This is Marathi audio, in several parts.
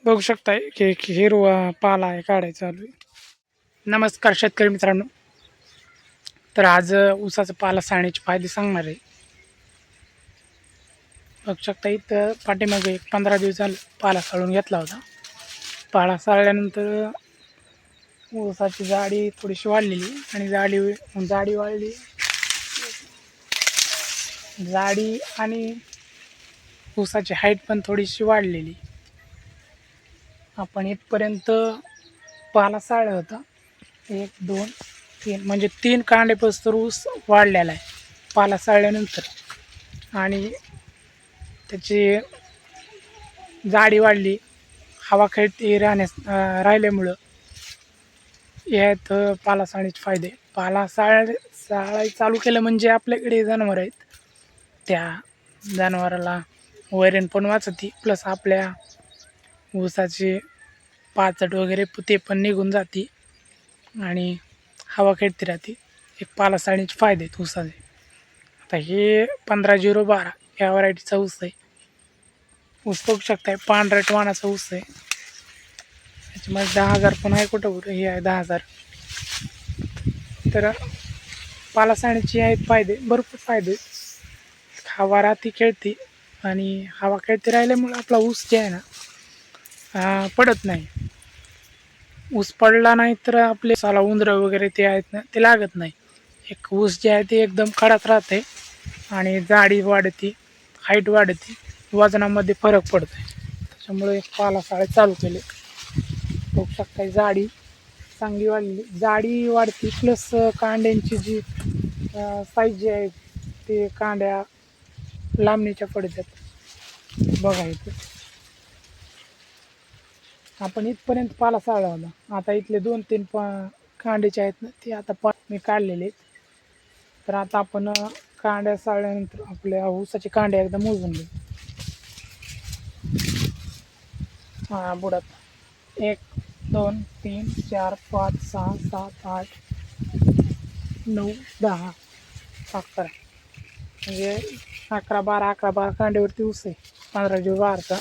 बघू शकताय की हिरवा पाला आहे काढायचा चालू आहे. नमस्कार शेतकरी मित्रांनो. तर आज ऊसाचा पाला साळण्याचे फायदे सांगणार आहे. बघू शकता इथं पाठीमागे 15 दिवस झालं पाला साळून घेतला होता. पाला साळल्यानंतर ऊसाची जाडी थोडीशी वाढलेली आणि जाडी वाढली. जाडी आणि ऊसाची हाईट पण थोडीशी वाढलेली. आपण इथपर्यंत पाला साळला होता 1 2 3 म्हणजे 3 कांड्यापासून ऊस वाढलेला आहे पाला साळल्यानंतर. आणि त्याची जाडी वाढली, हवा खेळती राहिल्यामुळं यात पाला साळण्याचे फायदे. पाला साळायला चालू केलं म्हणजे आपल्याकडे जनावर आहेत, त्या जनावराला वैरण पण वाचती, प्लस आपल्या ऊसाचे पाचट वगैरे ते पण निघून जाते आणि हवा खेळती राहते. एक पाला साळण्याचे फायदे आहेत ऊसाचे. आता हे 15-0-12 या व्हरायटीचा ऊस आहे. ऊस बघू शकताय पांढरट वाणाचा ऊस आहे. त्याच्यामध्ये 10,000 पण आहे, कुठं हे आहे 10,000. तर पाला साळण्याचे आहेत फायदे, भरपूर फायदे. हवा राहती खेळती आणि हवा खेळती राहिल्यामुळे आपला ऊस जे आहे ना पडत नाही. ऊस पडला नाही तर आपले साला उंदरं वगैरे ते आहेत ना ते लागत नाही. एक ऊस जे आहे ते एकदम कडक राहते आणि जाडी वाढते, हाईट वाढते, वजनामध्ये फरक पडतो. त्याच्यामुळे पाला साळे चालू केले. बघू शकता जाडी चांगली वाढली, जाडी वाढते, प्लस कांड्यांची जी साईज जी आहे ते कांड्या लांबणीच्या पडतात. बघा इथं आपण इथपर्यंत पाला साळला होता. आता इथले 2-3 कांड्याचे आहेत ना ते आता मी काढलेले आहेत. तर आता आपण कांड्या साळल्यानंतर आपल्या ऊसाची कांड्या एकदा मोजून घेऊ. बुडात 1 2 3 4 5 6 7 8 9 10 11 म्हणजे 11-12 कांड्यावरती ऊस आहे. 15-12चा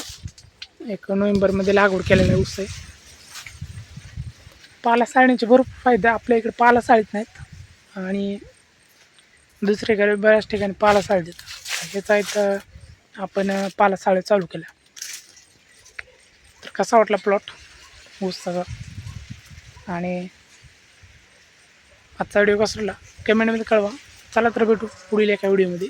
1 नोव्हेंबरमध्ये लागवड केलेला ऊस आहे. पाला साळण्याचे भरपूर फायदे. आपल्या इकडे पाला साळीत नाहीत आणि दुसरीकडे बऱ्याच ठिकाणी पाला साळतात. ह्याचा इथं आपण पाला साळे चालू केला. तर कसा वाटला प्लॉट ऊस सगळं आणि आजचा व्हिडिओ कसा वाटला कमेंटमध्ये कळवा. चला तर भेटू पुढील एका व्हिडिओमध्ये.